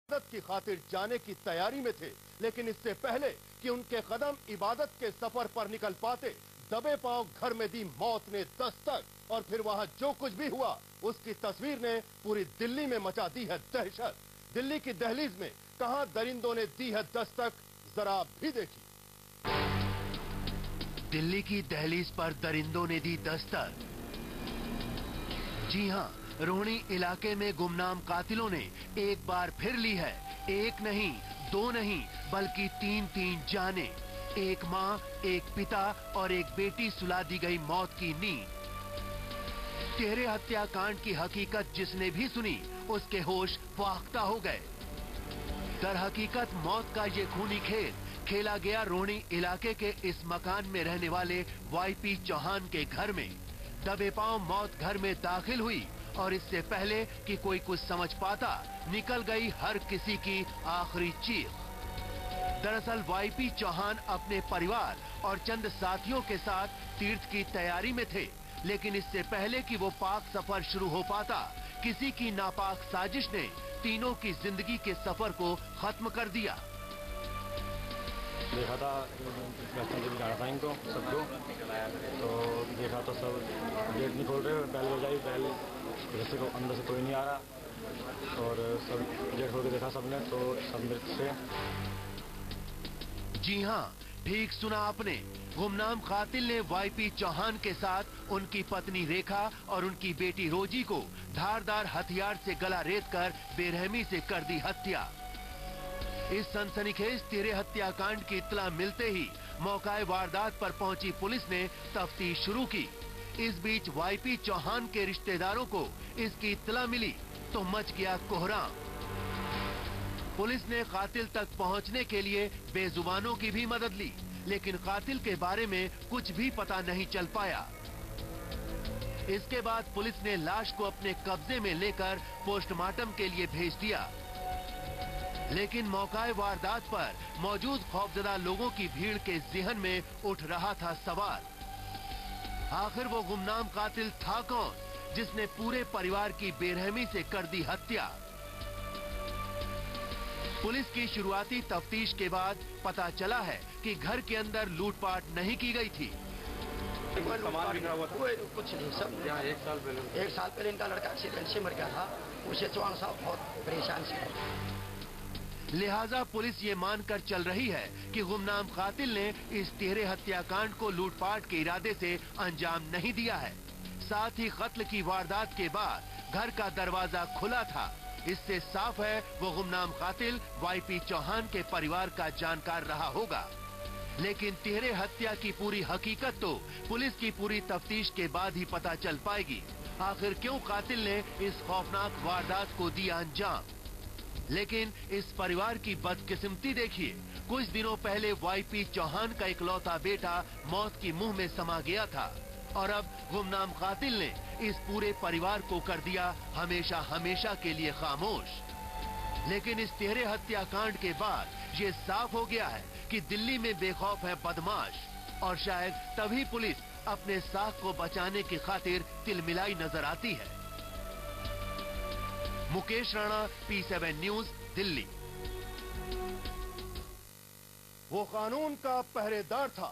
इबादत की खातिर जाने की तैयारी में थे, लेकिन इससे पहले कि उनके कदम इबादत के सफर पर निकल पाते, दबे पांव घर में दी मौत ने दस्तक। और फिर वहां जो कुछ भी हुआ उसकी तस्वीर ने पूरी दिल्ली में मचा दी है दहशत। दिल्ली की दहलीज में कहां दरिंदों ने दी है दस्तक, जरा आप भी देखिए। दिल्ली की दहलीज पर दरिंदों ने दी दस्तक। जी हां, रोहिणी इलाके में गुमनाम कातिलों ने एक बार फिर ली है एक नहीं, दो नहीं, बल्कि तीन जाने। एक मां, एक पिता और एक बेटी सुला दी गई मौत की नींद। तिहरे हत्याकांड की हकीकत जिसने भी सुनी उसके होश फाख्ता हो गए। दर हकीकत मौत का ये खूनी खेल खेला गया रोहिणी इलाके के इस मकान में रहने वाले वाईपी चौहान के घर में। दबे पांव मौत घर में दाखिल हुई और इससे पहले कि कोई कुछ समझ पाता, निकल गई हर किसी की आखिरी चीख। दरअसल वाईपी चौहान अपने परिवार और चंद साथियों के साथ तीर्थ की तैयारी में थे, लेकिन इससे पहले कि वो पाक सफर शुरू हो पाता, किसी की नापाक साजिश ने तीनों की जिंदगी के सफर को खत्म कर दिया। देखा था वैष्णो देवी जाना था इनको सबको, तो देखा तो सब गेट नहीं खोल रहे, बैल बजाई, बैल जैसे को अंदर से कोई नहीं आ रहा और सब गेट खोल के देखा सबने तो सब मृत से। जी हां, ठीक सुना आपने। गुमनाम कातिल ने वाईपी चौहान के साथ उनकी पत्नी रेखा और उनकी बेटी रोजी को धारदार हथियार से गला रेतकर बेरहमी से कर दी हत्या। इस सनसनीखेज तिहरे हत्याकांड की इत्तला मिलते ही मौकाए वारदात पर पहुंची पुलिस ने तफ्तीश शुरू की। इस बीच वाईपी चौहान के रिश्तेदारों को इसकी इत्तला मिली तो मच गया कोहराम। पुलिस ने कातिल तक पहुंचने के लिए बेजुबानों की भी मदद ली, लेकिन कातिल के बारे में कुछ भी पता नहीं चल पाया। इसके बाद पुलिस ने लाश को अपने कब्जे में लेकर पोस्टमार्टम के लिए भेज दिया, लेकिन मौकाए वारदात पर मौजूद खौफजदा लोगों की भीड़ के ज़हन में उठ रहा था सवाल, आखिर वो गुमनाम कातिल था कौन जिसने पूरे परिवार की बेरहमी से कर दी हत्या। पुलिस की शुरुआती तफ्तीश के बाद पता चला है कि घर के अंदर लूटपाट नहीं की गई थी। सामान बिखरा हुआ था? कुछ नहीं, सब यहाँ एक साल पहले इनका लड़का एक्सीडेंट से मर गया था, उसे चौहान साहब बहुत परेशान से। लिहाजा पुलिस ये मानकर चल रही है कि गुमनाम कातिल ने इस तिहरे हत्याकांड को लूटपाट के इरादे से अंजाम नहीं दिया है। साथ ही कत्ल की वारदात के बाद घर का दरवाजा खुला था। इससे साफ है वो गुमनाम कातिल वाईपी चौहान के परिवार का जानकार रहा होगा। लेकिन तिहरे हत्या की पूरी हकीकत तो पुलिस की पूरी तफ्तीश के बाद ही पता चल पाएगी। आखिर क्यों कातिल ने इस खौफनाक वारदात को दिया अंजाम। लेकिन इस परिवार की बदकिस्मती देखिए, कुछ दिनों पहले वाईपी चौहान का इकलौता बेटा मौत की मुंह में समा गया था और अब गुमनाम कातिल ने इस पूरे परिवार को कर दिया हमेशा हमेशा के लिए खामोश। लेकिन इस तिहरे हत्याकांड के बाद ये साफ हो गया है कि दिल्ली में बेखौफ है बदमाश, और शायद तभी पुलिस अपने साख को बचाने की खातिर तिलमिलाई नजर आती है। Mukesh Rana, P7 news, Delhi. वो कानून का पहरेदार था